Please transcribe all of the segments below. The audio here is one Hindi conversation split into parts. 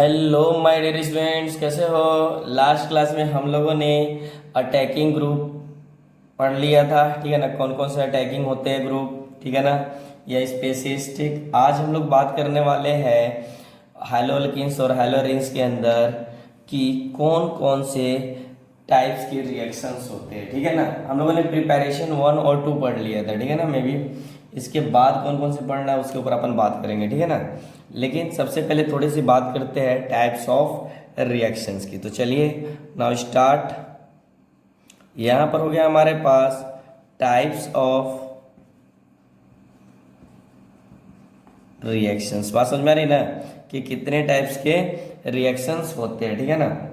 हेलो माय डियर स्टूडेंट्स, कैसे हो। लास्ट क्लास में हम लोगों ने अटैकिंग ग्रुप पढ़ लिया था, ठीक है ना। कौन कौन से अटैकिंग होते हैं ग्रुप, ठीक है ना, या स्पेसीज। ठीक, आज हम लोग बात करने वाले हैं हैलोअल्कीन्स और हैलोअरेन्स के अंदर कि कौन कौन से टाइप्स के रिएक्शंस होते हैं, ठीक है ना। हम लोगों ने प्रिपरेशन 1 और 2 पढ़ लिया था, ठीक है ना। मे बी इसके बाद कौन कौन से पढ़ना है उसके ऊपर अपन बात करेंगे, ठीक है ना। लेकिन सबसे पहले थोड़ी सी बात करते हैं टाइप्स ऑफ रिएक्शंस की। तो चलिए नाउ स्टार्ट। यहां पर हो गया हमारे पास टाइप्स ऑफ रिएक्शंस। बात समझ में आ रही ना कि कितने टाइप्स के रिएक्शंस होते हैं, ठीक है ना।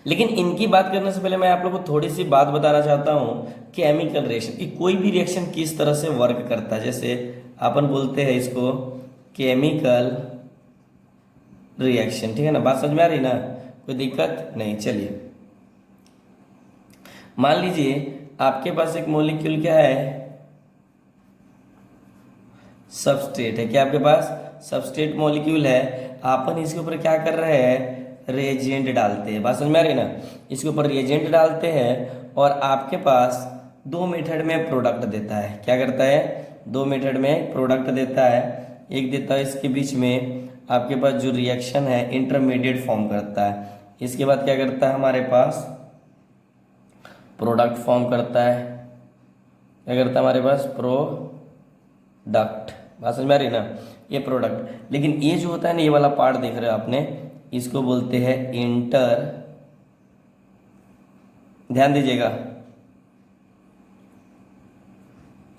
लेकिन इनकी बात करने से पहले मैं आप लोगों को थोड़ी सी बात बताना चाहता हूं केमिकल रिएक्शन कि कोई भी रिएक्शन किस तरह से वर्क करता है। जैसे अपन बोलते हैं इसको केमिकल रिएक्शन, ठीक है ना। बात समझ में आ रही ना, कोई दिक्कत नहीं। चलिए मान लीजिए आपके पास एक मॉलिक्यूल क्या है, सबस्ट्रेट है। क्या आपके पास सबस्ट्रेट मॉलिक्यूल है। अपन इसके ऊपर क्या कर रहे हैं, रिएजेंट डालते हैं। बात समझ में आ रही ना, इसके ऊपर रिएजेंट डालते हैं और आपके पास दो मेथड में प्रोडक्ट देता है। क्या करता है, दो मेथड में प्रोडक्ट देता है। एक देता है इसके बीच में आपके पास जो रिएक्शन है इंटरमीडिएट फॉर्म करता है। इसके बाद क्या करता है, हमारे पास प्रोडक्ट फॉर्म करता है। क्या करता है हमारे पास, प्रोडक्ट। बात समझ में आ रही ना, ये प्रोडक्ट। लेकिन ये जो होता है ना, ये वाला पार्ट देख रहे हो आपने, इसको बोलते हैं इंटर, ध्यान दीजिएगा,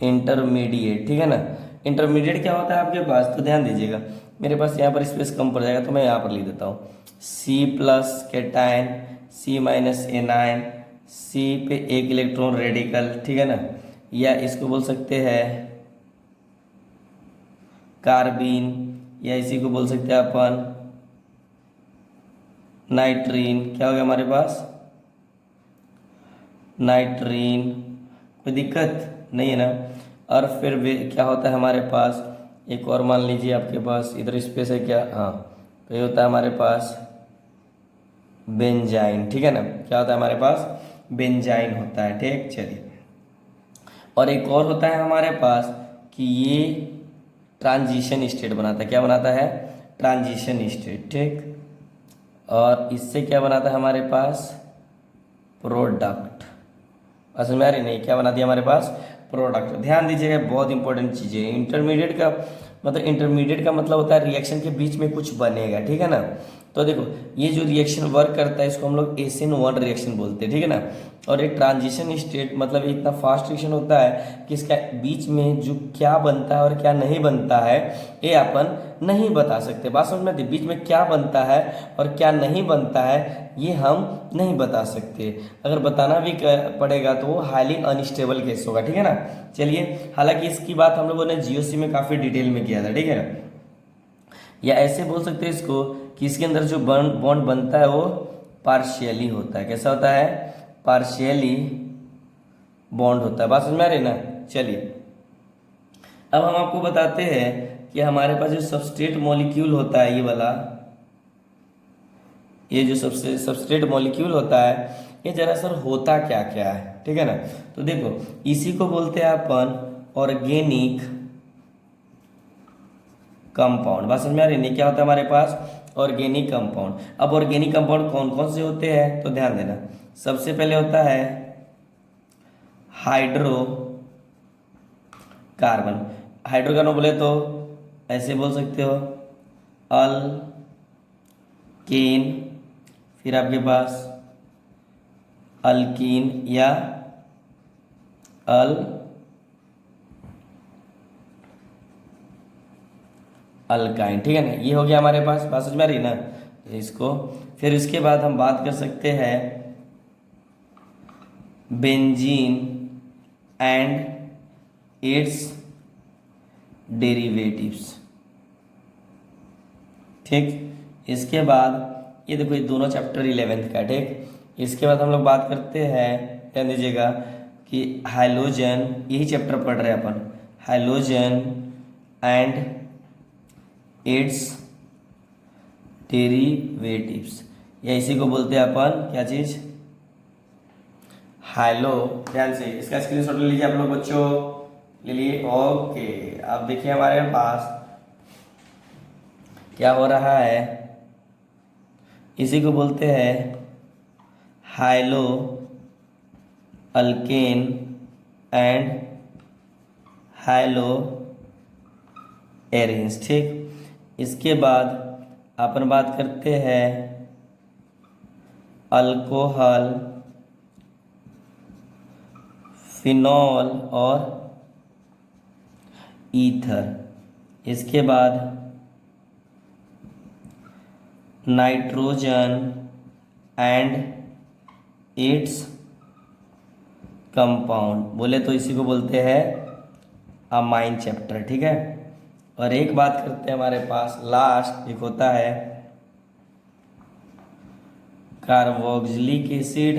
इंटरमीडिएट, ठीक है ना। इंटरमीडिएट क्या होता है आपके पास, तो ध्यान दीजिएगा। मेरे पास यहाँ पर स्पेस कम पड़ जाएगा तो मैं यहाँ पर लिख देता हूँ सी प्लस कैटायन, सी माइनस एनायन, सी पे एक इलेक्ट्रॉन रेडिकल, ठीक है ना। या इसको बोल सकते हैं कार्बीन, या इसी को बोल सकते हैं अपन नाइट्रीन। क्या हो गया हमारे पास, नाइट्रीन। कोई दिक्कत नहीं है ना। और फिर क्या होता है हमारे पास, एक और मान लीजिए आपके पास इधर स्पेस है क्या, हाँ, तो ये होता है हमारे पास बेंजाइन, ठीक है ना। क्या होता है हमारे पास, बेंजाइन होता है, ठीक। चलिए, और एक और होता है हमारे पास कि ये ट्रांजिशन स्टेट बनाता है। क्या बनाता है, ट्रांजिशन स्टेट, ठीक। और इससे क्या बनाता है हमारे पास, प्रोडक्ट। समझ में आ रही नहीं, क्या बना दिया हमारे पास, प्रोडक्ट। ध्यान दीजिएगा, बहुत इंपॉर्टेंट चीज़ है। इंटरमीडिएट का मतलब, इंटरमीडिएट का मतलब होता है रिएक्शन के बीच में कुछ बनेगा, ठीक है ना। तो देखो ये जो रिएक्शन वर्क करता है इसको हम लोग SN1 रिएक्शन बोलते हैं, ठीक है ना। और एक ट्रांजिशन स्टेट मतलब इतना फास्ट रिएक्शन होता है कि इसका बीच में जो क्या बनता है और क्या नहीं बनता है ये अपन नहीं बता सकते। बात समझ में आती है? बीच में क्या बनता है और क्या नहीं बनता है ये हम नहीं बता सकते। अगर बताना भी पड़ेगा तो वो हाईली अनस्टेबल केस होगा, ठीक है ना। चलिए, हालांकि इसकी बात हम लोगों ने GOC में काफ़ी डिटेल में किया था, ठीक है ना। या ऐसे बोल सकते हैं इसको कि इसके अंदर जो बॉन्ड बनता है वो पार्शियली होता है। कैसा होता है, पार्शियली बॉन्ड होता है। बात समझ में आ रही ना। चलिए, अब हम आपको बताते हैं कि हमारे पास जो सबस्ट्रेट मॉलिक्यूल होता है, ये वाला, ये जो सबसे सबस्ट्रेट मॉलिक्यूल होता है ये दरअसल होता क्या क्या है, ठीक है ना। तो देखो इसी को बोलते हैं अपन ऑर्गेनिक कंपाउंड। बात समझ में आ रही है, क्या होता है हमारे पास, ऑर्गेनिक कंपाउंड। अब ऑर्गेनिक कंपाउंड कौन कौन से होते हैं तो ध्यान देना। सबसे पहले होता है हाइड्रो कार्बन। हाइड्रोकार्बन बोले तो ऐसे बोल सकते हो अल्कीन, फिर आपके पास अल्कीन या अल्काइन, ठीक है ना। ये हो गया हमारे पास। बात समझ में आ रही है ना, तो इसको फिर इसके बाद हम बात कर सकते हैं बेंजीन एंड इट्स डेरिवेटिव्स, ठीक। इसके बाद ये देखो ये दोनों चैप्टर 11th का, ठीक। इसके बाद हम लोग बात करते हैं, ध्यान दीजिएगा, कि हाइलोजन, यही चैप्टर पढ़ रहे हैं अपन, हाइलोजन एंड इट्स डेरिवेटिव्स, या इसी को बोलते हैं अपन क्या चीज, हाइलो। ध्यान से इसका स्क्रीनशॉट ले लीजिए आप लोग बच्चों, ले लिए। ओके, अब देखिए हमारे पास क्या हो रहा है, इसी को बोलते हैं high-low alkane and high-low arenes. ठीक, इसके बाद अपन बात करते हैं अल्कोहल, फिनॉल और ईथर। इसके बाद नाइट्रोजन एंड इट्स कंपाउंड, बोले तो इसी को बोलते हैं अमाइन चैप्टर। ठीक है, और एक बात करते हैं हमारे पास लास्ट एक होता है carboxylic acid,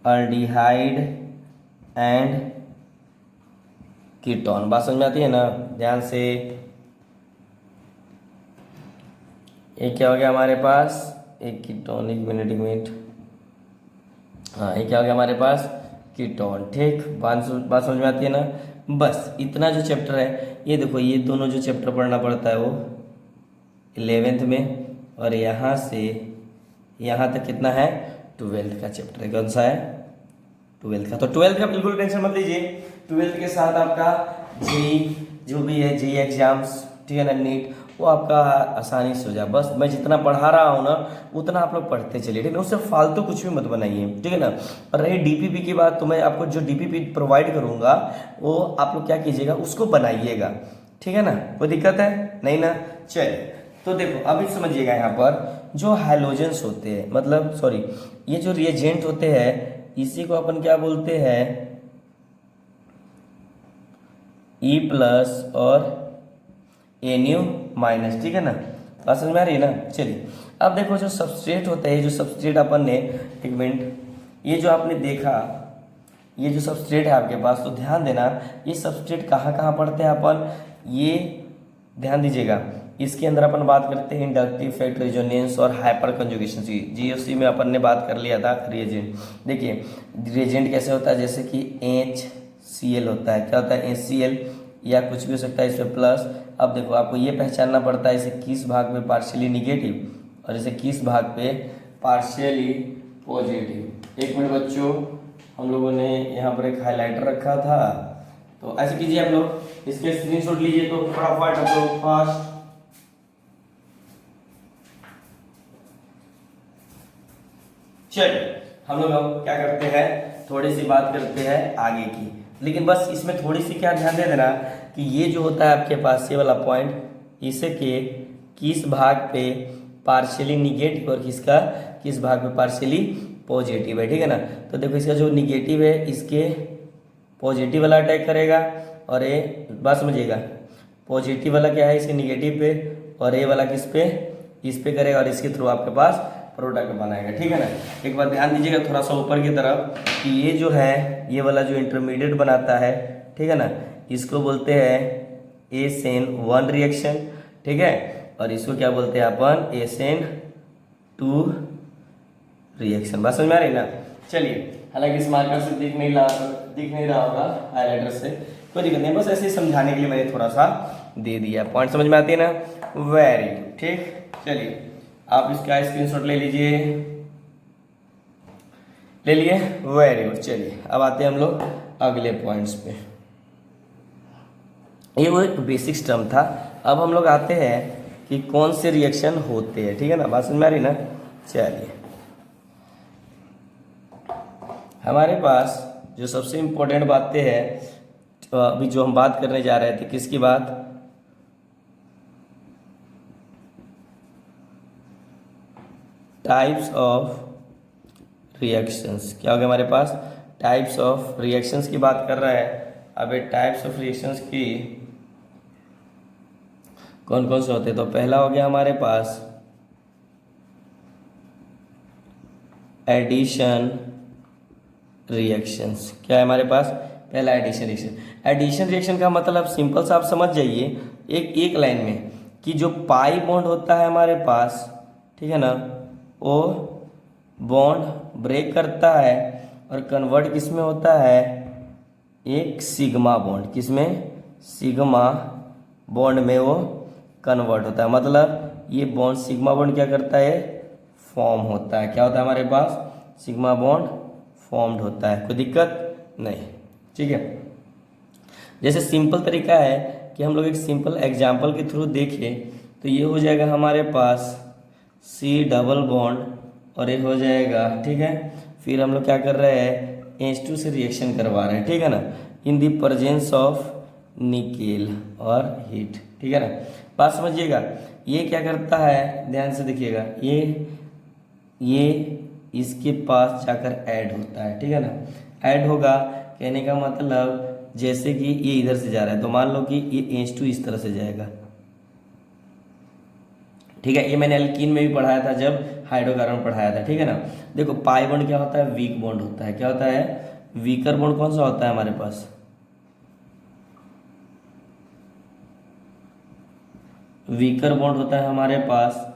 aldehyde and ketone. बात समझ में आती है ना, ध्यान से। ये क्या हो गया हमारे पास, एक कीटोन, एक मिनट, हाँ ये क्या हो गया हमारे पास, कीटोन। ठीक, बात समझ में आती है ना। बस इतना जो चैप्टर है, ये देखो ये दोनों जो चैप्टर पढ़ना पड़ता है वो 11th में, और यहाँ से यहाँ तक कितना है, 12th का चैप्टर है। कौन सा है, 12th का। तो 12th का बिल्कुल टेंशन मत लीजिए, 12th के साथ आपका जेई जो भी है, जेई एग्जाम्स, ठीक है ना, नीट, वो आपका आसानी से हो जाए। बस मैं जितना पढ़ा रहा हूँ ना उतना आप लोग पढ़ते चलिए, ठीक है, उससे फालतू कुछ भी मत बनाइए, ठीक है ना। और रही डीपीपी की बात, तो मैं आपको जो डीपीपी प्रोवाइड करूँगा वो आप लोग क्या कीजिएगा, उसको बनाइएगा, ठीक है ना, कोई दिक्कत है नहीं ना। चलिए, तो देखो अभी समझिएगा, यहाँ पर जो हैलोजेंस होते हैं, मतलब सॉरी, ये जो रिएजेंट होते हैं इसी को अपन क्या बोलते हैं, ई प्लस और एन्यू माइनस, ठीक है ना। बात समझ में आ रही है ना। चलिए, अब देखो जो सबस्ट्रेट होता है, जो सबस्ट्रेट अपन ने, एक मिनट, ये जो आपने देखा, ये जो सबस्ट्रेट है आपके पास, तो ध्यान देना ये सबस्ट्रेट कहाँ कहाँ पढ़ते हैं अपन, ये ध्यान दीजिएगा। इसके अंदर अपन बात करते हैं इंडक्टिव इफेक्ट, रेजोनेंस और हाइपर कंजुगेशन की। जीओसी में अपन ने बात कर लिया था रिएजेंट। देखिए रिएजेंट कैसे होता है, जैसे कि HCl होता है, क्या होता है, HCl, या कुछ भी हो सकता है इसमें प्लस। अब देखो आपको ये पहचानना पड़ता है इसे किस भाग में पार्शियली निगेटिव और इसे किस भाग पे पार्शियली पॉजिटिव। एक मिनट बच्चों, हम लोगों ने यहाँ पर एक हाइलाइटर रखा था, तो ऐसे कीजिए आप लोग, इसके स्क्रीनशॉट लीजिए, तो फटाफट आप लोग फास्ट। चलिए, हम लोग अब क्या करते हैं, थोड़ी सी बात करते हैं आगे की, लेकिन बस इसमें थोड़ी सी क्या ध्यान दे देना कि ये जो होता है आपके पास ये वाला पॉइंट, इसके किस भाग पे पार्शियली निगेटिव और किसका किस भाग पे पार्शियली पॉजिटिव है, ठीक है ना। तो देखो इसका जो निगेटिव है इसके पॉजिटिव वाला अटैक करेगा, और ये बात समझिएगा, पॉजिटिव वाला क्या है इसके निगेटिव पे, और ये वाला किस पे, इस पे करेगा, और इसके थ्रू आपके पास प्रोडक्ट बनाएगा, ठीक है ना। एक बात ध्यान दीजिएगा थोड़ा सा ऊपर की तरफ, कि ये जो है ये वाला जो इंटरमीडिएट बनाता है, ठीक है ना, इसको बोलते हैं SN1 रिएक्शन, ठीक है, और इसको क्या बोलते हैं अपन, SN2 रिएक्शन। बात समझ में आ रही ना। चलिए, हालांकि इस मार्कर से दिख नहीं रहा होगा, हाइलाइटर से, कोई दिक्कत नहीं, बस ऐसे ही समझाने के लिए मैंने थोड़ा सा दे दिया। पॉइंट समझ में आती है ना, वेरी गुड। ठीक, चलिए आप इसका स्क्रीनशॉट ले लीजिए, ले लिए, वेरी गुड। चलिए अब आते हैं हम लोग अगले पॉइंट्स पे। ये वो एक बेसिक टर्म था। अब हम लोग आते हैं कि कौन से रिएक्शन होते हैं, ठीक है ना, बात समझ में आ रही ना। चलिए, हमारे पास जो सबसे इम्पोर्टेंट बातें हैं, तो अभी जो हम बात करने जा रहे थे, किसकी बात, टाइप्स ऑफ रिएक्शंस। क्या हो गया हमारे पास, टाइप्स ऑफ रिएक्शंस की बात कर रहा है। अब ये टाइप्स ऑफ रिएक्शंस की कौन कौन से होते हैं, तो पहला हो गया हमारे पास एडिशन रिएक्शंस। क्या है हमारे पास, पहला एडिशन रिएक्शन। एडिशन रिएक्शन का मतलब सिंपल सा आप समझ जाइए एक लाइन में कि जो पाई बॉन्ड होता है हमारे पास, ठीक है ना, वो बॉन्ड ब्रेक करता है और कन्वर्ट किस में होता है, एक सिग्मा बॉन्ड, किसमें, सिग्मा बॉन्ड में वो कन्वर्ट होता है। मतलब ये बॉन्ड सिग्मा बॉन्ड क्या करता है, फॉर्म होता है। क्या होता है हमारे पास, सिग्मा बॉन्ड फॉर्म्ड होता है, कोई दिक्कत नहीं, ठीक है। जैसे सिंपल तरीका है कि हम लोग एक सिंपल एग्जाम्पल के थ्रू देखें तो ये हो जाएगा हमारे पास सी डबल बॉन्ड और ये हो जाएगा, ठीक है। फिर हम लोग क्या कर रहे हैं, H2 से रिएक्शन करवा रहे हैं, ठीक है ना, in the presence of nickel और हीट, ठीक है ना। बात समझिएगा, ये क्या करता है, ध्यान से देखिएगा, ये इसके पास जाकर ऐड होता है, ठीक है ना। ऐड होगा कहने का मतलब जैसे कि ये इधर से जा रहा है तो मान लो कि ये H2 इस तरह से जाएगा, ठीक है। ये मैंने एल्कीन में भी पढ़ाया था जब हाइड्रोकार्बन पढ़ाया था, ठीक है ना। देखो पाई बॉन्ड क्या होता है, वीक बॉन्ड होता है। क्या होता है, वीकर बॉन्ड कौन सा होता है हमारे पास, वीकर बॉन्ड होता है हमारे पास,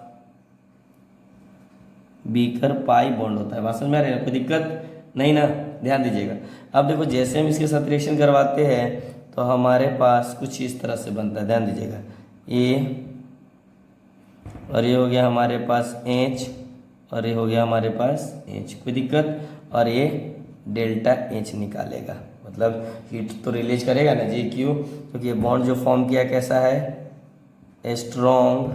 बीकर पाई बॉन्ड होता है। बात समझ में आ रही है, कोई दिक्कत नहीं ना, ध्यान दीजिएगा। अब देखो जैसे हम इसके साथ रिएक्शन करवाते हैं तो हमारे पास कुछ इस तरह से बनता है, ध्यान दीजिएगा, ये और ये हो गया हमारे पास H और ये हो गया हमारे पास H, कोई दिक्कत, और ये डेल्टा H निकालेगा, मतलब हीट तो रिलीज करेगा ना जी, क्यों, क्योंकि ये बॉन्ड जो फॉर्म किया कैसा है, स्ट्रॉन्ग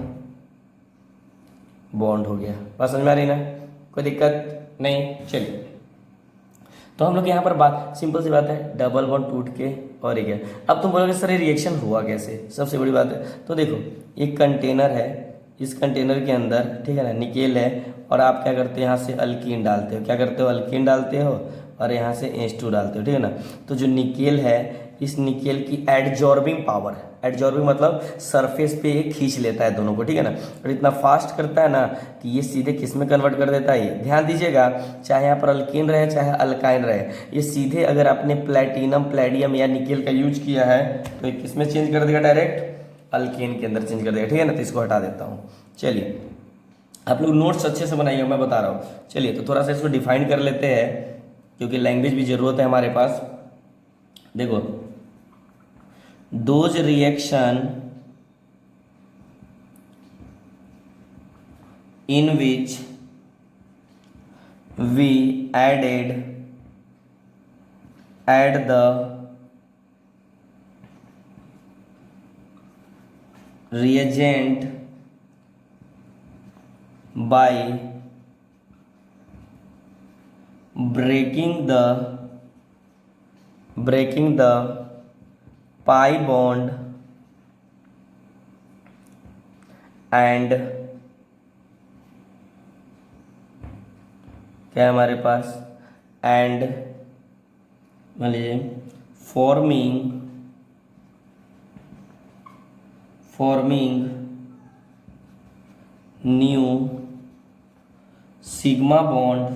बॉन्ड हो गया। बात समझ में आ रही ना, कोई दिक्कत नहीं। चलिए तो हम लोग यहाँ पर बात सिंपल सी बात है, डबल बॉन्ड टूट के और ये क्या। अब तुम बोलोगे सर ये रिएक्शन हुआ कैसे, सबसे बड़ी बात है तो देखो एक कंटेनर है, इस कंटेनर के अंदर, ठीक है ना, निकेल है और आप क्या करते हो, यहाँ से अल्कीन डालते हो, क्या करते हो, अल्कीन डालते हो और यहाँ से H2 डालते हो, ठीक है ना। तो जो निकेल है, इस निकेल की एडजॉर्बिंग पावर, एडजॉर्बिंग मतलब सरफेस पे ये खींच लेता है दोनों को, ठीक है ना, और इतना फास्ट करता है ना कि ये सीधे किस में कन्वर्ट कर देता है। ये ध्यान दीजिएगा, चाहे यहाँ पर अल्कीन रहे चाहे अल्काइन रहे, ये सीधे अगर आपने प्लेटिनम प्लेडियम या निकेल का यूज किया है तो ये किस में चेंज कर देगा, डायरेक्ट अल्केन के अंदर चेंज कर देगा, ठीक है ना। तो इसको हटा देता हूँ। चलिए आप लोग नोट्स अच्छे से बनाइए, मैं बता रहा हूँ। चलिए तो थोड़ा सा इसको डिफाइन कर लेते हैं क्योंकि लैंग्वेज भी जरूरत है हमारे पास। देखो those reaction in which we add the reagent by breaking the pi bond and क्या है हमारे पास, एंड मान लीजिए फॉर्मिंग न्यू सिग्मा बॉन्ड,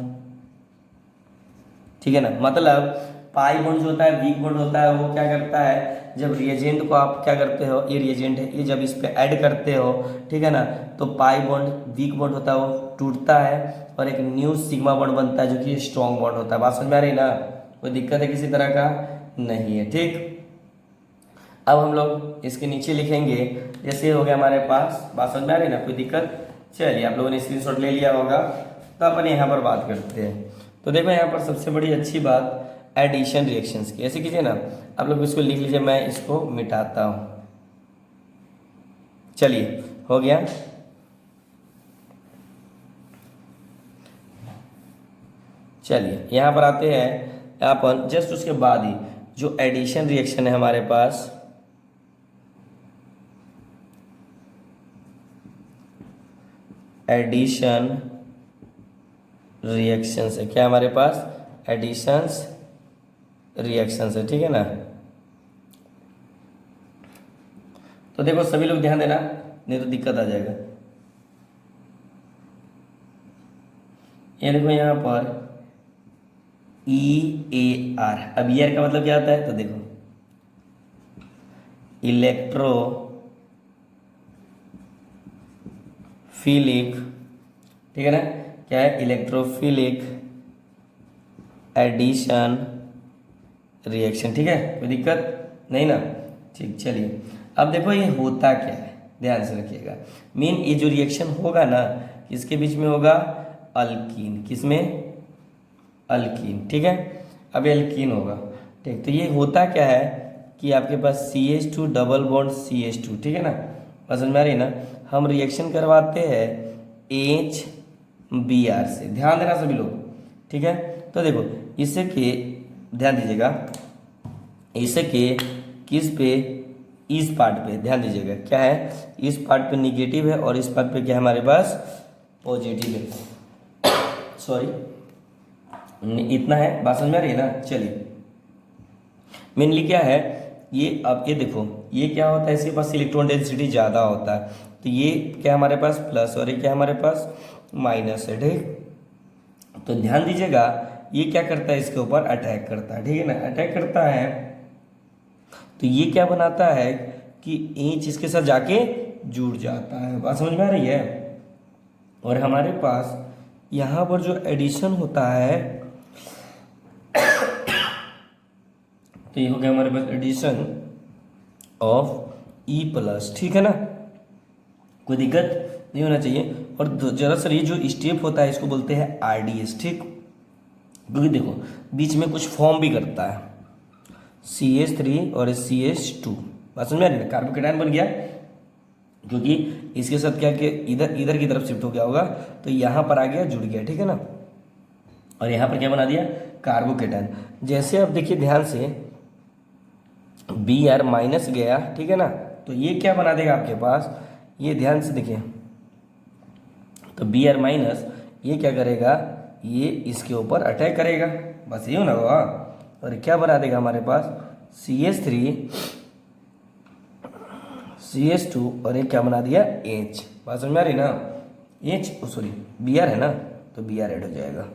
ठीक है ना। मतलब पाई बॉन्ड जो होता है, वीक बॉन्ड होता है, वो क्या करता है, जब रिएजेंट को आप क्या करते हो, ये रिएजेंट है, ये जब इस पे ऐड करते हो, ठीक है ना, तो पाई बॉन्ड वीक बॉन्ड होता है वो टूटता है और एक न्यू सिग्मा बॉन्ड बनता है जो कि स्ट्रॉन्ग बॉन्ड होता है। बात समझ में आ रही ना, कोई दिक्कत है किसी तरह का नहीं है, ठीक। अब हम लोग इसके नीचे लिखेंगे, जैसे हो गया हमारे पास, बात समझ में आ रही ना, कोई दिक्कत। चलिए आप लोगों ने स्क्रीनशॉट ले लिया होगा, तो अपन यहाँ पर बात करते हैं। तो देखो यहाँ पर सबसे बड़ी अच्छी बात एडिशन रिएक्शंस की, ऐसे कीजिए ना, आप लोग इसको लिख लीजिए, मैं इसको मिटाता हूँ। चलिए हो गया। चलिए यहाँ पर आते हैं अपन, जस्ट उसके बाद ही जो एडिशन रिएक्शन है हमारे पास, एडिशन रिएक्शंस है, क्या हमारे पास, एडिशंस रिएक्शंस है, ठीक है ना। तो देखो सभी लोग ध्यान देना, नहीं तो दिक्कत आ जाएगा। ये देखो यहाँ पर EAR। अब EAR का मतलब क्या होता है, तो देखो इलेक्ट्रोफिलिक, ठीक है ना, क्या है, इलेक्ट्रोफिलिक एडिशन रिएक्शन। ठीक है, कोई दिक्कत नहीं ना। ठीक, चलिए अब देखो ये होता क्या है, ध्यान से रखिएगा। मेन ये जो रिएक्शन होगा ना, किसके बीच में होगा, अल्कीन, किसमें, अल्कीन। ठीक है, अब एल्कीन होगा। ठीक, तो ये होता क्या है कि आपके पास CH2 डबल बॉन्ड CH2, ठीक है ना, बात समझ में आ रही है ना। हम रिएक्शन करवाते हैं HBr से, ध्यान देना सभी लोग। ठीक है, तो देखो इससे के, ध्यान दीजिएगा, इससे के किस पे, इस पार्ट पे ध्यान दीजिएगा, क्या है, इस पार्ट पे निगेटिव है और इस पार्ट पे क्या है हमारे पास, पॉजिटिव है। सॉरी, इतना है, बात समझ में आ रही है ना। चलिए मेनली क्या है ये, अब ये देखो ये क्या होता है, इसके पास इलेक्ट्रॉन डेंसिटी ज़्यादा होता है, तो ये क्या हमारे पास प्लस और ये क्या हमारे पास माइनस है। ठीक, तो ध्यान दीजिएगा, ये क्या करता है, इसके ऊपर अटैक करता है, ठीक है ना, अटैक करता है, तो ये क्या बनाता है कि इंच इसके साथ जाके जुड़ जाता है, बात समझ में आ रही है। और हमारे पास यहाँ पर जो एडिशन होता है, तो ये हो गया हमारे पास एडिशन ऑफ E+, ठीक है ना, कोई दिक्कत नहीं होना चाहिए। और दरअसल ये जो स्टेप होता है इसको बोलते हैं RDS। ठीक, क्योंकि देखो बीच में कुछ फॉर्म भी करता है, CH3 और CH2, बात समझ में आ रही है, कार्बोकेटायन बन गया, क्योंकि इसके साथ क्या कि इधर इधर की तरफ शिफ्ट हो गया होगा, तो यहाँ पर आ गया, जुड़ गया, ठीक है ना, और यहाँ पर क्या बना दिया, कार्बोकेटायन। जैसे अब देखिए ध्यान से, Br माइनस गया, ठीक है ना, तो ये क्या बना देगा आपके पास, ये ध्यान से देखिए, तो Br माइनस ये क्या करेगा, ये इसके ऊपर अटैक करेगा, बस ये ना हुआ, और क्या बना देगा हमारे पास CH3 CH2 और एक क्या बना दिया H, बात समझ में आ रही ना, H सॉरी Br है ना, तो Br ऐड हो जाएगा।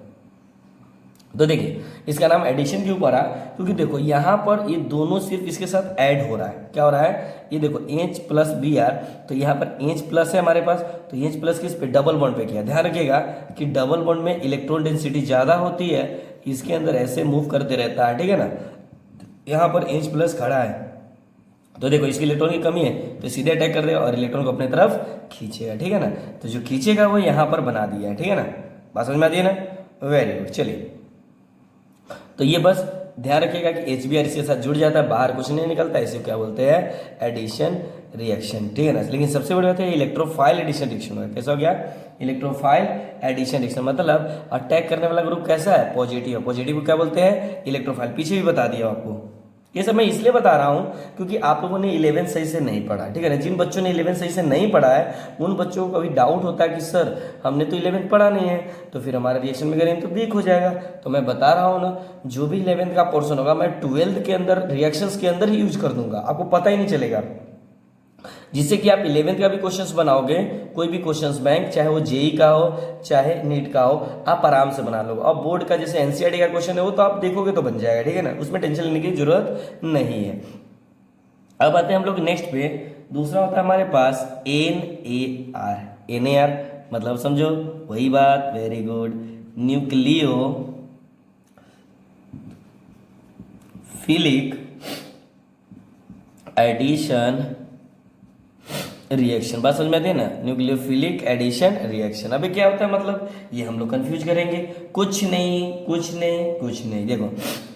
तो देखिए इसका नाम एडिशन क्यों पड़ा, क्योंकि देखो यहाँ पर ये दोनों सिर्फ इसके साथ ऐड हो रहा है, क्या हो रहा है, ये देखो H प्लस Br, तो यहाँ पर H प्लस है हमारे पास, तो H प्लस किस पे, डबल बॉन्ड पे किया। ध्यान रखिएगा कि डबल बॉन्ड में इलेक्ट्रॉन डेंसिटी ज़्यादा होती है, इसके अंदर ऐसे मूव करते रहता है, ठीक है ना। यहाँ पर H प्लस खड़ा है, तो देखो इसकी इलेक्ट्रॉन की कमी है, तो सीधे अटैक कर देगा और इलेक्ट्रॉन को अपने तरफ खींचेगा, ठीक है ना। तो जो खींचेगा वो यहाँ पर बना दिया है, ठीक है ना, बात समझ में आती है ना, वेरी गुड। चलिए तो ये बस ध्यान रखिएगा कि HBr इसके साथ जुड़ जाता है, बाहर कुछ नहीं निकलता, इसे क्या बोलते हैं, एडिशन रिएक्शन, ठीक है ना। लेकिन सबसे बड़ी बात है इलेक्ट्रोफाइल एडिशन रिएक्शन है, कैसा हो गया, इलेक्ट्रोफाइल एडिशन रिएक्शन, मतलब अटैक करने वाला ग्रुप कैसा है, पॉजिटिव। पॉजिटिव को क्या बोलते हैं, इलेक्ट्रोफाइल, पीछे भी बता दिया आपको। ये सब मैं इसलिए बता रहा हूँ क्योंकि आप लोगों ने 11 सही से नहीं पढ़ा, ठीक है ना। जिन बच्चों ने 11 सही से नहीं पढ़ा है उन बच्चों को कभी डाउट होता है कि सर हमने तो 11 पढ़ा नहीं है, तो फिर हमारा रिएक्शन में करेंगे तो वीक हो जाएगा। तो मैं बता रहा हूँ ना, जो भी 11th का पोर्शन होगा मैं 12th के अंदर रिएक्शंस के अंदर ही यूज कर दूंगा, आपको पता ही नहीं चलेगा, जिससे कि आप 11th का भी क्वेश्चंस बनाओगे, कोई भी क्वेश्चंस बैंक, चाहे वो जेई का हो चाहे नीट का हो, आप आराम से बना लो। अब बोर्ड का जैसे एनसीईआरटी का क्वेश्चन है वो तो आप देखोगे तो बन जाएगा, ठीक है ना, उसमें टेंशन लेने की जरूरत नहीं है। अब आते हैं हम लोग नेक्स्ट पे, दूसरा होता है हमारे पास NAR। NAR मतलब समझो वही बात, very good, nucleophilic addition reaction, बात समझ में आती है ना, न्यूक्लियोफिलिक एडिशन रिएक्शन। अभी क्या होता है, मतलब ये हम लोग कंफ्यूज करेंगे, कुछ नहीं कुछ नहीं कुछ नहीं। देखो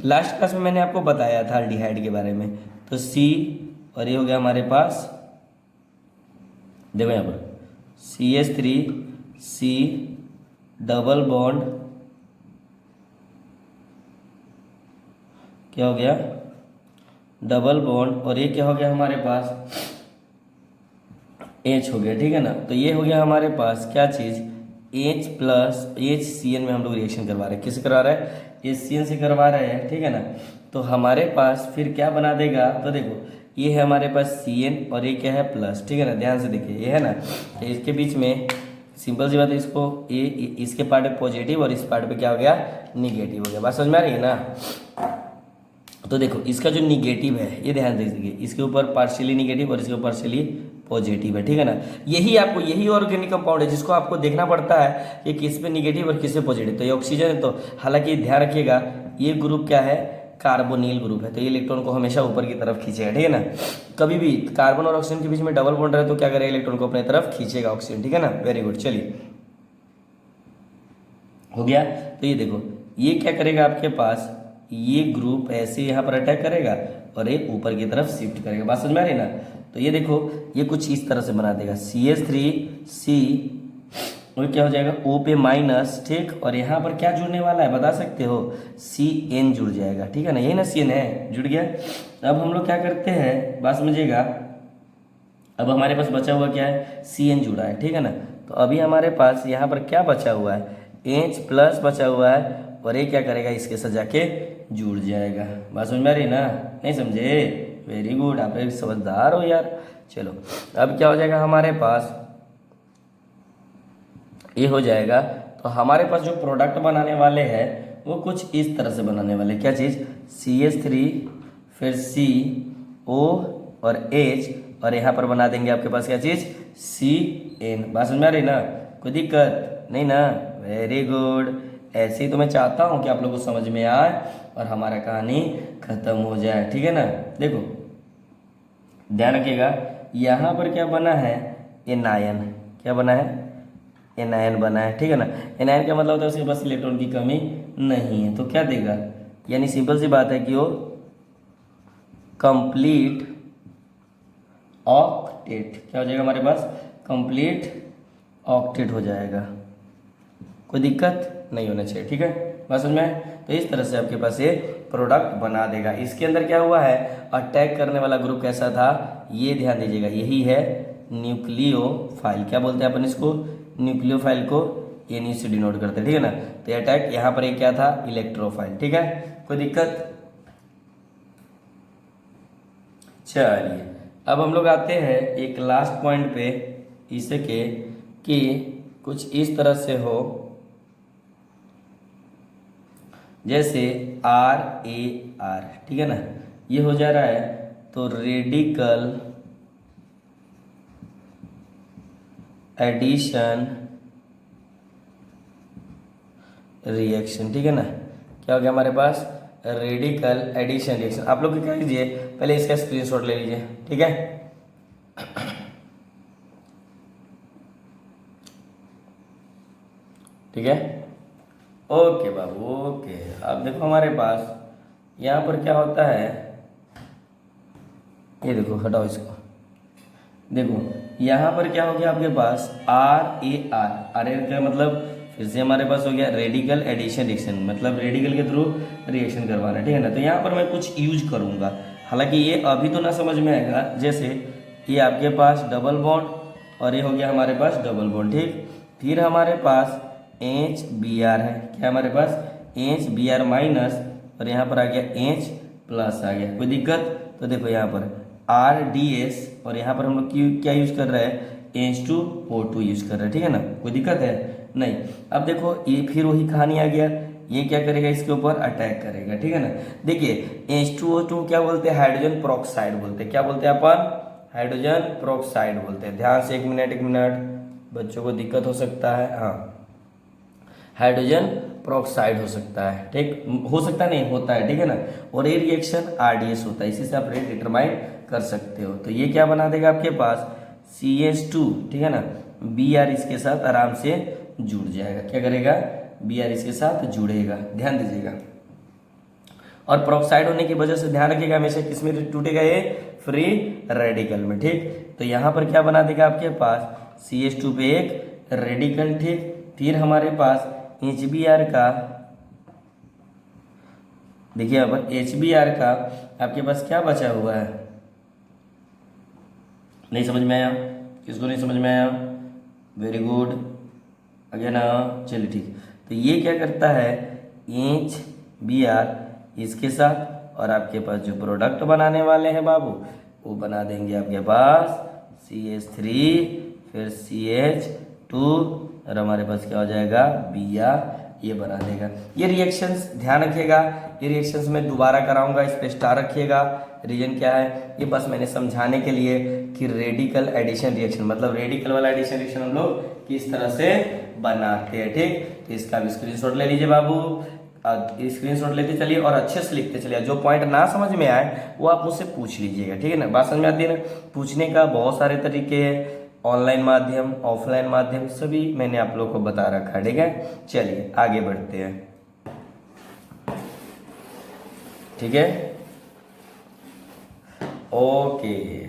लास्ट क्लास में मैंने आपको बताया था अल्डिहाइड के बारे में, तो C और ये हो गया हमारे पास, देखो यहाँ पर CH3C डबल बॉन्ड, क्या हो गया, डबल बॉन्ड, और ये क्या हो गया हमारे पास H हो गया, ठीक है ना। तो ये हो गया हमारे पास क्या चीज़, H प्लस HCN में हम लोग रिएक्शन करवा रहे हैं, किससे करवा रहे हैं, HCN से करवा रहे हैं, ठीक है ना। तो हमारे पास फिर क्या बना देगा, तो देखो ये है हमारे पास CN और ये क्या है प्लस, ठीक है ना, ध्यान से देखिए ये है ना, तो इसके बीच में सिंपल सी बात है, इसको ये इसके पार्ट पे पॉजिटिव और इस पार्ट पे क्या हो गया, निगेटिव हो गया। बात समझ में आ रही है ना। तो देखो इसका जो निगेटिव है ये ध्यान दीजिए, इसके ऊपर पार्शियली निगेटिव और इसके ऊपर पार्शियली पॉजिटिव है, ठीक है ना। यही ऑर्गेनिक कंपाउंड है जिसको आपको देखना पड़ता है कि किस पे निगेटिव और किस पे पॉजिटिव। तो ये ऑक्सीजन है, तो हालांकि ध्यान रखिएगा ये ग्रुप क्या है, कार्बोनिल ग्रुप है, तो ये इलेक्ट्रॉन को हमेशा ऊपर की तरफ खींचेगा, ठीक है ना। कभी भी कार्बन और ऑक्सीजन के बीच में डबल बॉन्ड रहे तो क्या करेगा, इलेक्ट्रॉन को अपने तरफ खींचेगा ऑक्सीजन, ठीक है ना। वेरी गुड, चलिए हो गया। तो ये देखो ये क्या करेगा आपके पास, ये ग्रुप ऐसे यहाँ पर अटैक करेगा और ये ऊपर की तरफ शिफ्ट करेगा। बात समझ में आ रही ना। तो ये देखो ये कुछ इस तरह से बना देगा, CH3C और क्या हो जाएगा O पे माइनस, ठीक। और यहाँ पर क्या जुड़ने वाला है बता सकते हो, CN जुड़ जाएगा, ठीक है ना। यही ना CN है, जुड़ गया। अब हम लोग क्या करते हैं, बात समझिएगा। अब हमारे पास बचा हुआ क्या है, CN जुड़ा है, ठीक है ना। तो अभी हमारे पास यहाँ पर क्या बचा हुआ है, H प्लस बचा हुआ है और ये क्या करेगा, इसके साथ जाके जुड़ जाएगा। बात समझ में आ रही ना, नहीं समझे, वेरी गुड, आप एक समझदार हो यार। चलो अब क्या हो जाएगा हमारे पास, ये हो जाएगा। तो हमारे पास जो प्रोडक्ट बनाने वाले हैं वो कुछ इस तरह से बनाने वाले, क्या चीज़, CH3 फिर CO और H और यहाँ पर बना देंगे आपके पास क्या चीज़, CN। बात समझ में आ रही ना, कोई दिक्कत नहीं ना, वेरी गुड। ऐसे ही तो मैं चाहता हूँ कि आप लोगों को समझ में आए और हमारा कहानी खत्म हो जाए, ठीक है ना। देखो ध्यान रखिएगा, यहाँ पर क्या बना है, एनायन, क्या बना है, एनायन बना है, ठीक है ना। एनायन का मतलब होता है उसके पास इलेक्ट्रॉन की कमी नहीं है, तो क्या देगा, यानी सिंपल सी बात है कि वो कंप्लीट ऑक्टेट, क्या हो जाएगा हमारे पास, कंप्लीट ऑक्टेट हो जाएगा, कोई दिक्कत नहीं होना चाहिए, ठीक है। बात समझ में। तो इस तरह से आपके पास ये प्रोडक्ट बना देगा। इसके अंदर क्या हुआ है, अटैक करने वाला ग्रुप कैसा था, ये ध्यान दीजिएगा, यही है न्यूक्लियोफाइल, क्या बोलते हैं अपन इसको, न्यूक्लियोफाइल को NU से डिनोट करते हैं, ठीक है ना। तो अटैक यहाँ पर एक क्या था, इलेक्ट्रोफाइल, ठीक है, कोई दिक्कत। चलिए अब हम लोग आते हैं एक लास्ट पॉइंट पे इसके, कि कुछ इस तरह से हो जैसे RAR, ठीक है ना, ये हो जा रहा है। तो रेडिकल एडिशन रिएक्शन, ठीक है ना। क्या हो गया हमारे पास, रेडिकल एडिशन रिएक्शन। आप लोग क्या कीजिए, पहले इसका स्क्रीनशॉट ले लीजिए, ठीक है। ठीक है, ओके बाबू, ओके। अब देखो हमारे पास यहाँ पर क्या होता है, ये देखो, हटाओ इसको, देखो यहाँ पर क्या हो गया आपके पास, RAR का मतलब फिर से हमारे पास हो गया रेडिकल एडिशन रिएक्शन, मतलब रेडिकल के थ्रू रिएक्शन करवाना, ठीक है ना। तो यहाँ पर मैं कुछ यूज करूँगा, हालांकि ये अभी तो ना समझ में आएगा। जैसे ये आपके पास डबल बॉन्ड और ये हो गया हमारे पास डबल बॉन्ड, ठीक। फिर हमारे पास HBr है, क्या हमारे पास, HBr माइनस और यहाँ पर आ गया H प्लस आ गया, कोई दिक्कत। तो देखो यहाँ पर RDS और यहाँ पर हम लोग क्या यूज कर रहे हैं, H2O2 यूज कर रहे हैं, ठीक है ना, कोई दिक्कत है नहीं। अब देखो ये फिर वही कहानी आ गया, ये क्या करेगा, इसके ऊपर अटैक करेगा, ठीक है ना। देखिए H2O2 क्या बोलते हैं, हाइड्रोजन प्रोक्साइड बोलते हैं, क्या बोलते हैं अपन, हाइड्रोजन प्रोक्साइड बोलते हैं। ध्यान से, एक मिनट, बच्चों को दिक्कत हो सकता है, हाँ, हाइड्रोजन प्रोक्साइड हो सकता है, ठीक, हो सकता नहीं, होता है, ठीक है ना। और ये रिएक्शन RDS होता है, इसी से आप रेट डिटरमाइन कर सकते हो। तो ये क्या बना देगा आपके पास, CH2, ठीक है ना, Br इसके साथ आराम से जुड़ जाएगा, क्या करेगा, Br इसके साथ जुड़ेगा, ध्यान दीजिएगा। और प्रोक्साइड होने की वजह से ध्यान रखिएगा हमेशा किसमें टूटेगा, ये फ्री रेडिकल में, ठीक। तो यहाँ पर क्या बना देगा आपके पास, CH2 पे एक रेडिकल, ठीक। फिर हमारे पास HBr का, देखिए यहाँ पर HBr का आपके पास क्या बचा हुआ है, नहीं समझ में आया, किसको नहीं समझ में आया, वेरी गुड, अगेन चलिए ठीक। तो ये क्या करता है, HBr इसके साथ और आपके पास जो प्रोडक्ट बनाने वाले हैं बाबू, वो बना देंगे आपके पास CH3 फिर CH2 टू, और हमारे पास क्या हो जाएगा बी या ये बना देगा। ये रिएक्शंस ध्यान रखिएगा, ये रिएक्शंस में दोबारा कराऊंगा, इस पे स्टार रखिएगा। रीजन क्या है, ये बस मैंने समझाने के लिए कि रेडिकल एडिशन रिएक्शन, मतलब रेडिकल वाला एडिशन रिएक्शन हम लोग किस तरह से बनाते हैं। ठीक, तो इसका भी स्क्रीनशॉट ले लीजिए बाबू, स्क्रीनशॉट लेते चलिए और अच्छे से लिखते चलिए। जो पॉइंट ना समझ में आए वो आप मुझसे पूछ लीजिएगा, ठीक है ना। बात समझ में आती है ना। पूछने का बहुत सारे तरीके हैं, ऑनलाइन माध्यम, ऑफलाइन माध्यम, सभी मैंने आप लोग को बता रखा है, ठीक है। चलिए आगे बढ़ते हैं, ठीक है, ओके।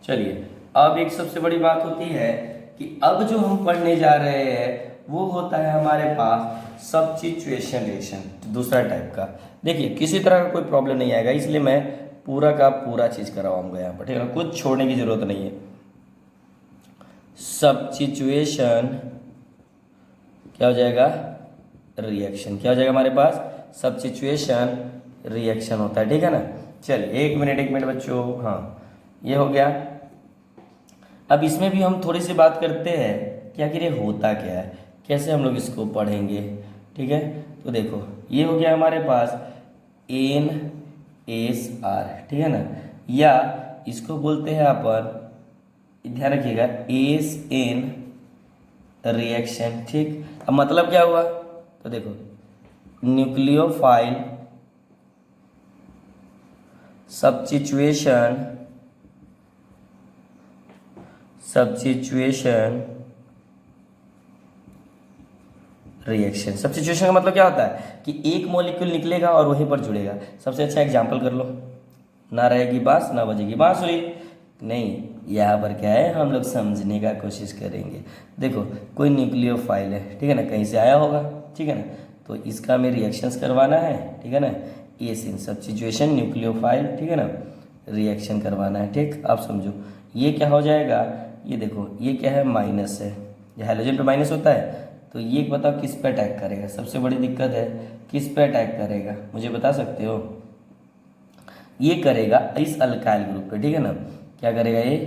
चलिए अब एक सबसे बड़ी बात होती है कि अब जो हम पढ़ने जा रहे हैं वो होता है हमारे पास सब्स्टिट्यूशन रिएक्शन, दूसरा टाइप का। देखिए किसी तरह का कोई प्रॉब्लम नहीं आएगा, इसलिए मैं पूरा का पूरा चीज करवाऊंगा यहाँ पर, ठीक है ना, कुछ छोड़ने की जरूरत नहीं है। सब्स्टिट्यूशन क्या हो जाएगा, रिएक्शन, क्या हो जाएगा हमारे पास, सब्स्टिट्यूशन रिएक्शन होता है, ठीक है ना। चलिए एक मिनट बच्चों, हाँ ये हो गया। अब इसमें भी हम थोड़ी सी बात करते हैं कि आखिर ये होता क्या है, कैसे हम लोग इसको पढ़ेंगे, ठीक है। तो देखो ये हो गया हमारे पास एन एस आर, ठीक है ना, या इसको बोलते हैं अपन, ध्यान रखिएगा, एस एन रिएक्शन, ठीक। अब मतलब क्या हुआ, तो देखो न्यूक्लियोफाइल सब्स्टिट्यूशन रिएक्शन। सब्स्टिट्यूशन का मतलब क्या होता है कि एक मॉलिक्यूल निकलेगा और वहीं पर जुड़ेगा। सबसे अच्छा एग्जांपल कर लो, ना रहेगी बांस ना बजेगी बांसुरी। नहीं, यहाँ पर क्या है, हम लोग समझने का कोशिश करेंगे। देखो कोई न्यूक्लियोफाइल है, ठीक है ना, कहीं से आया होगा, ठीक है ना, तो इसका हमें रिएक्शंस करवाना है, ठीक है ना। ये सीन सब्स्टिट्यूशन न्यूक्लियोफाइल, ठीक है ना, रिएक्शन करवाना है, ठीक। आप समझो ये क्या हो जाएगा, ये देखो ये क्या है, माइनस है, ये हाइड्रोजन पे माइनस होता है, तो ये बताओ किस पे अटैक करेगा। सबसे बड़ी दिक्कत है किस पे अटैक करेगा, मुझे बता सकते हो। ये करेगा इस अल्काइल ग्रुप पे, ठीक है ना। क्या करेगा, ये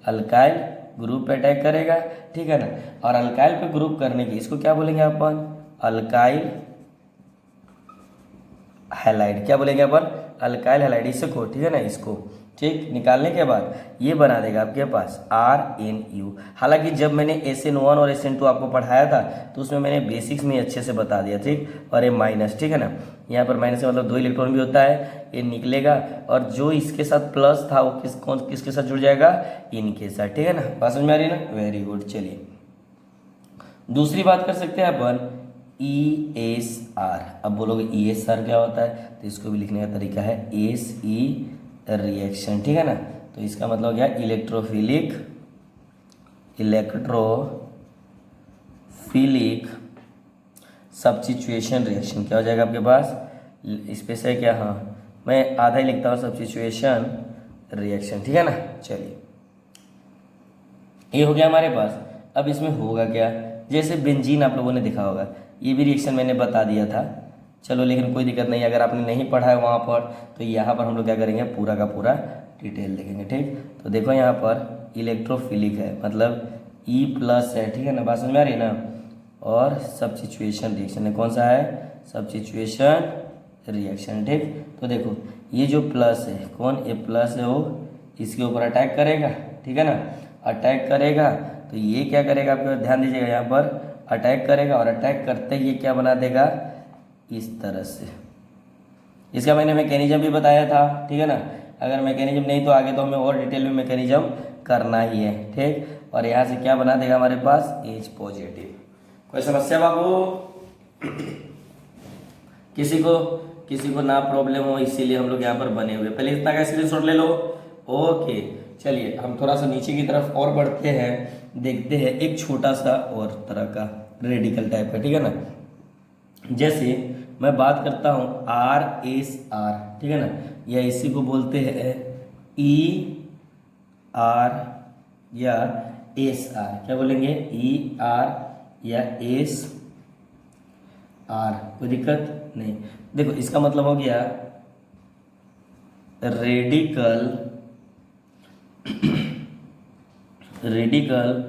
अल्काइल ग्रुप पे अटैक करेगा, ठीक है ना। और अल्काइल पे ग्रुप करने की इसको क्या बोलेंगे अपन, अल्काइल हैलाइड, क्या बोलेंगे अपन, अल्काइल हैलाइड, इसको, ठीक है ना, इसको, ठीक। निकालने के बाद ये बना देगा आपके पास RNU। हालांकि जब मैंने SN1 और SN2 आपको पढ़ाया था तो उसमें मैंने बेसिक्स में अच्छे से बता दिया, ठीक। और ये माइनस, ठीक है ना, यहाँ पर माइनस का मतलब 2 इलेक्ट्रॉन भी होता है, ये निकलेगा और जो इसके साथ प्लस था वो किसके साथ जुड़ जाएगा, इनके साथ, ठीक है ना। बात समझ में आ रही है ना, वेरी गुड। चलिए दूसरी बात कर सकते हैं अपन, ESR। अब बोलोगे ESR क्या होता है, तो इसको भी लिखने का तरीका है SE रिएक्शन, ठीक है ना। तो इसका मतलब हो गया इलेक्ट्रोफिलिक सब्स्टिट्यूशन रिएक्शन। क्या हो जाएगा आपके पास, इस पे से क्या, हाँ मैं आधा ही लिखता हूँ, सब्स्टिट्यूशन रिएक्शन, ठीक है ना। चलिए ये हो गया हमारे पास। अब इसमें होगा क्या, जैसे बेंजीन आप लोगों ने देखा होगा, ये भी रिएक्शन मैंने बता दिया था। चलो लेकिन कोई दिक्कत नहीं, अगर आपने नहीं पढ़ा है वहाँ पर तो यहाँ पर हम लोग क्या करेंगे, पूरा का पूरा डिटेल देखेंगे, ठीक। तो देखो यहाँ पर इलेक्ट्रोफिलिक है, मतलब E+ है, ठीक है ना, बात समझ में आ रही है ना। और सब्स्टिट्यूशन रिएक्शन है, कौन सा है, सब्स्टिट्यूशन रिएक्शन, ठीक। तो देखो ये जो प्लस है, कौन A+ है, वो इसके ऊपर अटैक करेगा, ठीक है ना, अटैक करेगा। तो ये क्या करेगा, आपको ध्यान दीजिएगा, यहाँ पर अटैक करेगा और अटैक करते ही ये क्या बना देगा, इस तरह से। इसका मैंने मैकेनिज्म भी बताया था, ठीक है ना। अगर मैकेनिज्म नहीं तो आगे तो हमें और डिटेल में मैकेनिज्म करना ही है, ठीक। और यहाँ से क्या बना देगा हमारे पास, H+। कोई समस्या बाबू, किसी को ना प्रॉब्लम हो, इसीलिए हम लोग यहाँ पर बने हुए। पहले इतना का स्क्रीनशॉट ले लो, ओके। चलिए हम थोड़ा सा नीचे की तरफ और बढ़ते हैं, देखते हैं एक छोटा सा और तरह का रेडिकल टाइप का, ठीक है ना। जैसे मैं बात करता हूँ RSR, ठीक है ना, या इसी को बोलते हैं ER या SR। क्या बोलेंगे, ER या SR, कोई दिक्कत नहीं। देखो इसका मतलब हो गया रेडिकल रेडिकल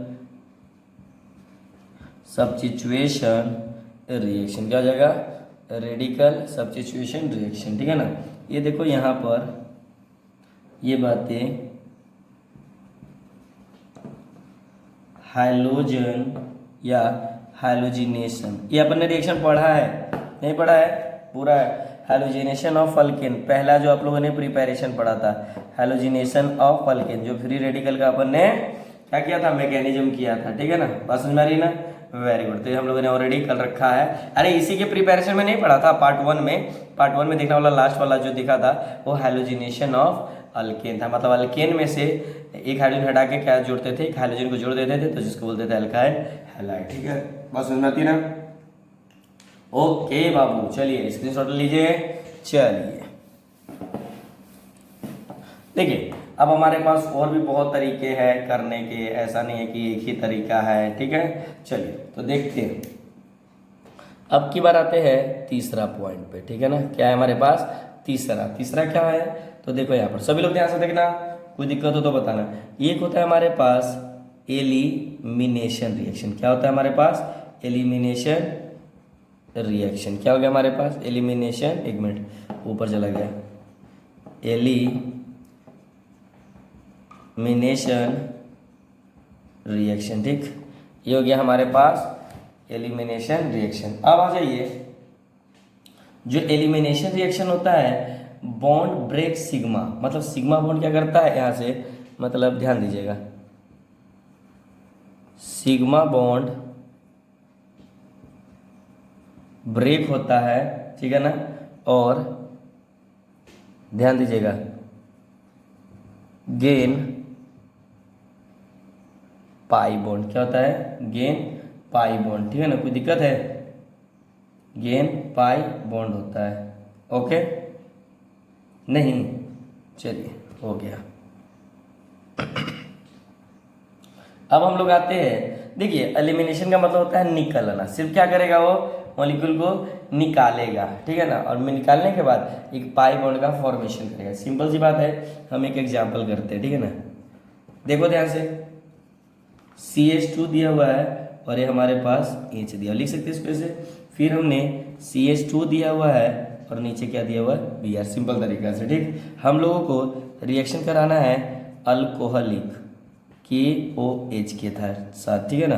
सब्स्टिट्यूशन रिएक्शन। क्या हो जाएगा? रेडिकल सब्स्टिट्यूशन रिएक्शन, ठीक है ना। ये देखो यहाँ पर ये बातें हाइलोजन या हाइलोजिनेशन, ये अपन ने रिएक्शन पढ़ा है नहीं पढ़ा है? पूरा है। हाइलोजिनेशन ऑफ अल्केन, पहला जो आप लोगों ने प्रिपरेशन पढ़ा था, हाइलोजिनेशन ऑफ अल्केन, जो फ्री रेडिकल का अपन ने क्या किया था? मैकेनिज्म किया था, ठीक है ना। बात समझ में आ रही ना? Very good. तो ये हम लोगों ने ऑलरेडी कर रखा है। अरे इसी के प्रिपरेशन में नहीं पढ़ा था, पार्ट वन में देखने वाला लास्ट वाला जो दिखा था वो हाइलोजिनेशन ऑफ अल्केन था। मतलब अल्केन में से एक हाइड्रोजन हटा के क्या जोड़ते थे? एक हाइड्रोजन को जोड़ देते थे, तो जिसको बोलते थे अल्काइल हैलाइड, ठीक है। बात समझ में आती ना? ओके बाबू, चलिए स्क्रीनशॉट लीजिए। चलिए देखिए, अब हमारे पास और भी बहुत तरीके हैं करने के, ऐसा नहीं है कि एक ही तरीका है, ठीक है। चलिए तो देखते हैं। अब की बार आते हैं तीसरा पॉइंट पे, ठीक है ना। क्या है हमारे पास? तीसरा क्या है? तो देखो यहाँ पर सभी लोग ध्यान से देखना, कोई दिक्कत हो तो बताना। एक होता है हमारे पास एलिमिनेशन रिएक्शन। क्या होता है हमारे पास? Elimination reaction. क्या हो गया हमारे पास? एलिमिनेशन, एक मिनट ऊपर चला गया, एलिमिनेशन रिएक्शन, ठीक। ये हो गया हमारे पास एलिमिनेशन रिएक्शन। अब आ जाइए, जो एलिमिनेशन रिएक्शन होता है, बॉन्ड ब्रेक सिग्मा, मतलब सिग्मा बॉन्ड क्या करता है यहाँ से, मतलब ध्यान दीजिएगा, सिग्मा बॉन्ड ब्रेक होता है, ठीक है ना। और ध्यान दीजिएगा, गेन पाई बॉन्ड। क्या होता है? गेन पाई बॉन्ड, ठीक है ना। कोई दिक्कत है? गेन पाई बॉन्ड होता है, ओके नहीं? चलिए हो गया। अब हम लोग आते हैं, देखिए एलिमिनेशन का मतलब होता है निकलना। सिर्फ क्या करेगा? वो मॉलिक्यूल को निकालेगा, ठीक है ना। और निकालने के बाद एक पाई बॉन्ड का फॉर्मेशन करेगा। सिंपल सी बात है, हम एक एग्जांपल करते हैं, ठीक है ना। देखो ध्यान से, CH2 दिया हुआ है और ये हमारे पास H दिया, लिख सकते हैं इसको ऐसे। फिर हमने CH2 दिया हुआ है और नीचे क्या दिया हुआ है? Br, सिंपल तरीका से, ठीक। हम लोगों को रिएक्शन कराना है अल्कोहलिक KOH के साथ, ठीक है ना।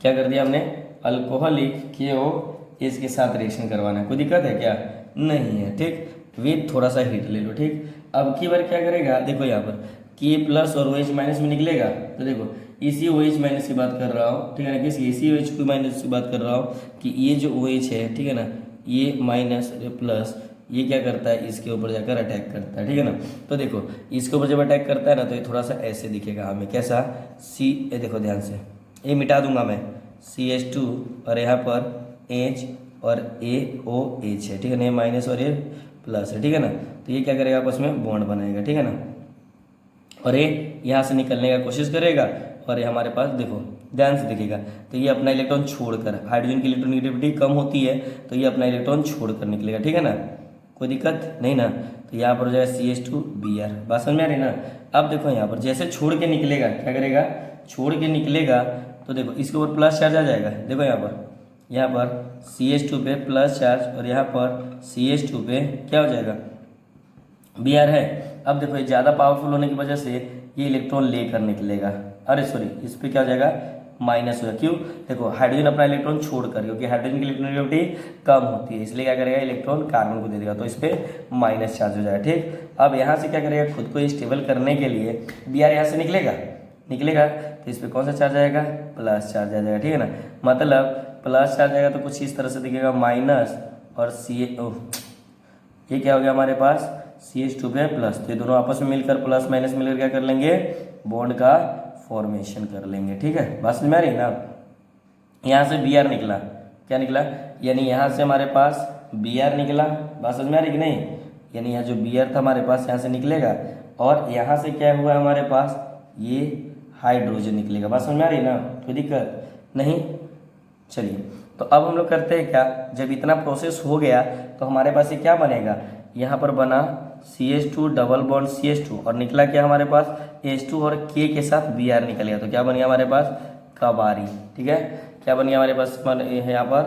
क्या कर दिया हमने? अल्कोहलिक KOH के साथ रिएक्शन करवाना है। कोई दिक्कत है क्या? नहीं है, ठीक। विथ थोड़ा सा हीट ले लो, ठीक। अब की बार क्या करेगा? देखो यहाँ पर K प्लस और OH माइनस में निकलेगा, तो देखो इसी OH माइनस की बात कर रहा हूँ, ठीक है ना। किसी इसी OH की माइनस की बात कर रहा हूँ कि ये जो OH है, ठीक है ना, ये माइनस प्लस ये क्या करता है? इसके ऊपर जाकर अटैक करता है, ठीक है ना। तो देखो इसके ऊपर जब अटैक करता है ना, तो ये थोड़ा सा ऐसे दिखेगा हमें, कैसा? ये देखो ध्यान से, ये मिटा दूंगा मैं, CH2 और यहाँ पर H और AOH है, ठीक है ना। ये माइनस और ये प्लस है, ठीक है ना। तो ये क्या करेगा? आपस में बॉन्ड बनाएगा, ठीक है ना। और ये यहाँ से निकलने का कोशिश करेगा और ये हमारे पास देखो ध्यान से दिखेगा, तो ये अपना इलेक्ट्रॉन छोड़कर, हाइड्रोजन की इलेक्ट्रोनेगेटिविटी कम होती है तो ये अपना इलेक्ट्रॉन छोड़कर निकलेगा, ठीक है ना। कोई दिक्कत नहीं ना। तो यहाँ पर हो जाएगा CH2Br। बात समझ में आ रही ना? अब देखो यहाँ पर जैसे छोड़ के निकलेगा, क्या करेगा? छोड़ के निकलेगा तो देखो इसके ऊपर प्लस चार्ज आ जाएगा। देखो यहाँ पर CH2 पे प्लस चार्ज और यहाँ पर CH2 पे क्या हो जाएगा? Br है। अब देखो ये ज़्यादा पावरफुल होने की वजह से ये इलेक्ट्रॉन लेकर निकलेगा, अरे सॉरी इस पे क्या हो जाएगा? माइनस होगा। क्यों? देखो हाइड्रोजन अपना इलेक्ट्रॉन छोड़कर, क्योंकि हाइड्रोजन की इलेक्ट्रोनेगेटिविटी कम होती है, इसलिए क्या करेगा? इलेक्ट्रॉन कार्बन को दे देगा, तो इस पर माइनस चार्ज हो जाएगा, ठीक। अब यहाँ से क्या करेगा? खुद को स्टेबल करने के लिए Br यहाँ से निकलेगा तो इस पर कौन सा चार्ज आएगा? प्लस चार्ज आ जाएगा, ठीक है ना। मतलब प्लस चार्ज आएगा तो कुछ इस तरह से दिखेगा, माइनस और ये क्या हो गया हमारे पास? CH2 पे प्लस, तो ये दोनों आपस में मिलकर प्लस माइनस मिलकर क्या कर लेंगे? बॉन्ड का फॉर्मेशन कर लेंगे, ठीक है। बात समझ में आ रही ना? यहाँ से Br निकला, क्या निकला? यानी यहाँ से हमारे पास Br निकला। बात समझ में आ रही कि नहीं? यानी यहाँ जो Br था हमारे पास यहाँ से निकलेगा और यहाँ से क्या हुआ हमारे पास? ये हाइड्रोजन निकलेगा। बात समझ में आ रही ना? कोई दिक्कत नहीं? चलिए तो अब हम लोग करते हैं क्या, जब इतना प्रोसेस हो गया तो हमारे पास ये क्या बनेगा? यहाँ पर बना CH2 डबल बॉन्ड CH2 और निकला क्या हमारे पास H2 और K के साथ Br निकल गया, तो क्या बन गया हमारे पास कबारी। ठीक है, क्या बन गया हमारे पास यहाँ पर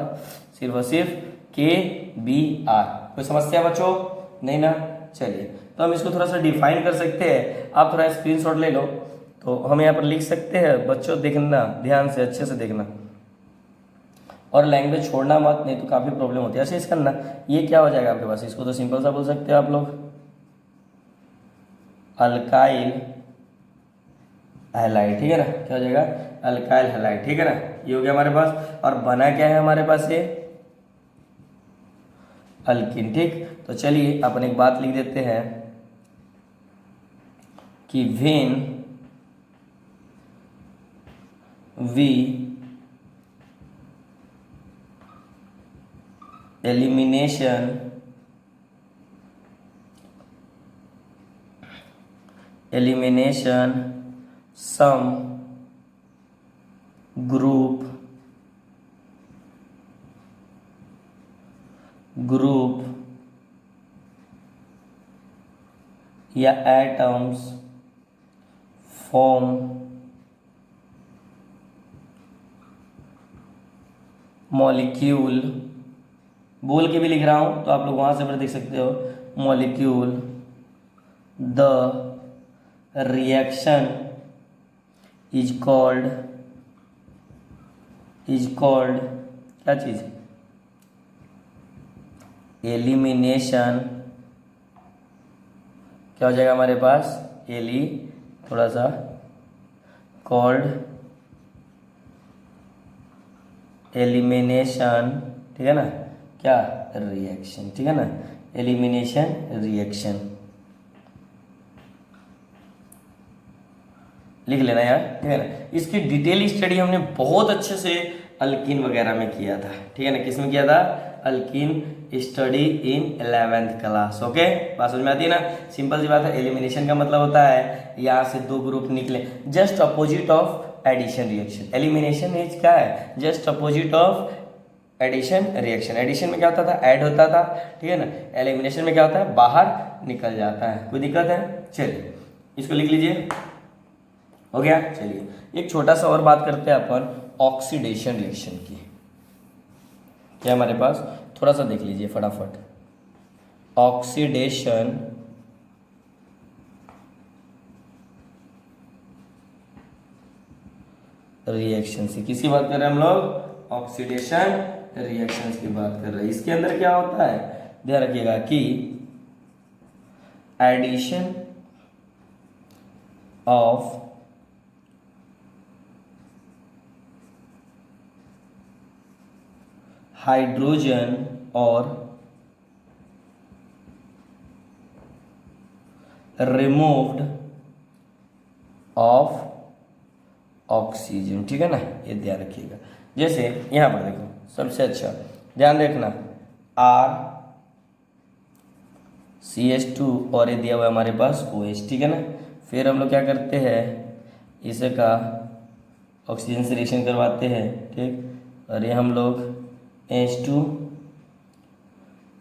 सिर्फ और सिर्फ KBr। कोई समस्या बच्चों नहीं ना। चलिए तो हम इसको थोड़ा सा डिफाइन कर सकते हैं, आप थोड़ा स्क्रीनशॉट ले लो तो हम यहाँ पर लिख सकते हैं। बच्चों देखना ध्यान से, अच्छे से देखना और लैंग्वेज छोड़ना मत, नहीं तो काफ़ी प्रॉब्लम होती है। ऐसे इस करना, ये क्या हो जाएगा आपके पास, इसको तो सिंपल सा बोल सकते हो आप लोग अल्काइल हैलाइड। ठीक है ना, क्या हो जाएगा अल्काइल हैलाइड। ठीक है ना, ये हो गया हमारे पास। और बना क्या है हमारे पास ये अल्किन। ठीक, तो चलिए अपन एक बात लिख देते हैं कि when we elimination some group या एटम्स फॉर्म मॉलिक्यूल, बोल के भी लिख रहा हूं तो आप लोग वहां से भी देख सकते हो, molecule the reaction is called क्या चीज, एलिमिनेशन। क्या हो जाएगा हमारे पास थोड़ा सा कॉल्ड एलिमिनेशन। ठीक है ना, क्या रिएक्शन। ठीक है ना, एलिमिनेशन रिएक्शन लिख लेना यार। ठीक है ना, इसकी डिटेल स्टडी हमने बहुत अच्छे से अल्किन वगैरह में किया था। ठीक है ना, किस में किया था, alkene study in 11th class. Okay, बात समझ में आती है ना। सिंपल सी बात है, एलिमिनेशन का मतलब होता है यहाँ से दो ग्रुप निकले, just opposite of addition reaction. Elimination is क्या है, just opposite of addition reaction. Addition में क्या होता था, ऐड होता था। ठीक है ना, एलिमिनेशन में क्या होता है, बाहर निकल जाता है। कोई दिक्कत है, चलिए इसको लिख लीजिए, हो गया। चलिए एक छोटा सा और बात करते हैं अपन ऑक्सीडेशन रिएक्शन की। क्या हमारे पास, थोड़ा सा देख लीजिए फटाफट, ऑक्सीडेशन रिएक्शन से किसकी बात कर रहे हैं हम लोग, ऑक्सीडेशन रिएक्शन की बात कर रहे हैं। इसके अंदर क्या होता है, ध्यान रखिएगा कि एडिशन ऑफ हाइड्रोजन और रिमूव्ड ऑफ ऑक्सीजन। ठीक है ना, ये ध्यान रखिएगा। जैसे यहां पर देखो, सबसे अच्छा ध्यान देखना, RCH2 और ये दिया हुआ है हमारे पास OH। ठीक है ना, फिर हम लोग क्या करते हैं, इसका ऑक्सीजन से रिएक्शन करवाते हैं। ठीक, और ये हम लोग H2,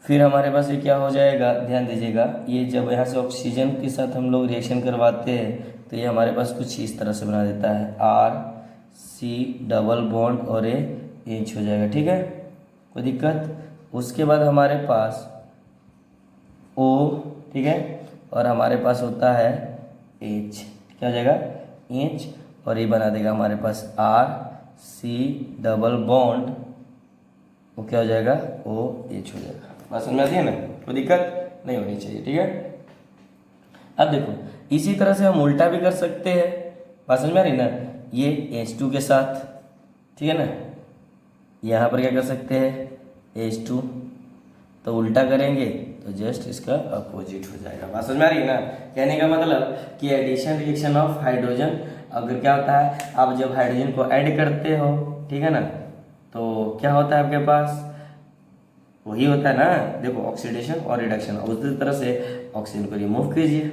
फिर हमारे पास ये क्या हो जाएगा, ध्यान दीजिएगा, ये जब यहाँ से ऑक्सीजन के साथ हम लोग रिएक्शन करवाते हैं तो ये हमारे पास कुछ इस तरह से बना देता है, RC डबल बॉन्ड और ये H हो जाएगा। ठीक है, कोई दिक्कत। उसके बाद हमारे पास O, ठीक है, और हमारे पास होता है H। क्या हो जाएगा, H, और ये बना देगा हमारे पास RC डबल बॉन्ड, वो क्या हो जाएगा, OH हो जाएगा। बात समझ में आती है ना, कोई दिक्कत नहीं होनी चाहिए। ठीक है, अब देखो इसी तरह से हम उल्टा भी कर सकते हैं। बात समझ में आ रही ना, ये H2 के साथ, ठीक है ना, यहाँ पर क्या कर सकते हैं H2, तो उल्टा करेंगे तो जस्ट इसका अपोजिट हो जाएगा। बात समझ में आ रही है ना, कहने का मतलब कि एडिशन रिएक्शन ऑफ हाइड्रोजन, अगर क्या होता है, आप जब हाइड्रोजन को ऐड करते हो, ठीक है ना, तो क्या होता है आपके पास, वही होता है ना, देखो ऑक्सीडेशन और रिडक्शन। उसी तरह से ऑक्सीजन को रिमूव कीजिए।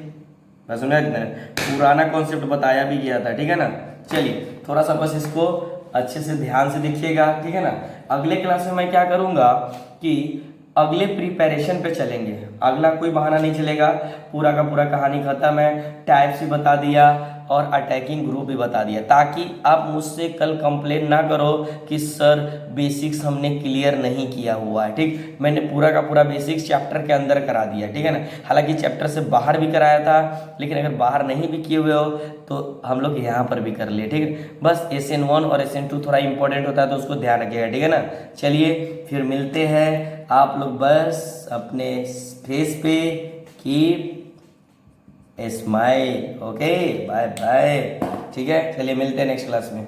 मैं समझा, इतना पुराना कॉन्सेप्ट बताया भी गया था। ठीक है ना, चलिए थोड़ा सा बस इसको अच्छे से ध्यान से देखिएगा। ठीक है ना, अगले क्लास में मैं क्या करूँगा कि अगले प्रिपरेशन पे चलेंगे, अगला कोई बहाना नहीं चलेगा, पूरा का पूरा कहानी खत्म है, टाइप्स भी बता दिया और अटैकिंग ग्रुप भी बता दिया, ताकि आप मुझसे कल कंप्लेन ना करो कि सर बेसिक्स हमने क्लियर नहीं किया हुआ है। ठीक, मैंने पूरा का पूरा बेसिक्स चैप्टर के अंदर करा दिया, ठीक है ना। हालांकि चैप्टर से बाहर भी कराया था, लेकिन अगर बाहर नहीं भी किए हुए हो तो हम लोग यहाँ पर भी कर लिए, ठीक है। बस SN1 और SN2 थोड़ा इंपॉर्टेंट होता है तो उसको ध्यान रखिएगा, ठीक है ना। चलिए फिर मिलते हैं, आप लोग बस अपने फेस पे keep smile, okay, bye bye, ठीक है। चलिए मिलते हैं नेक्स्ट क्लास में।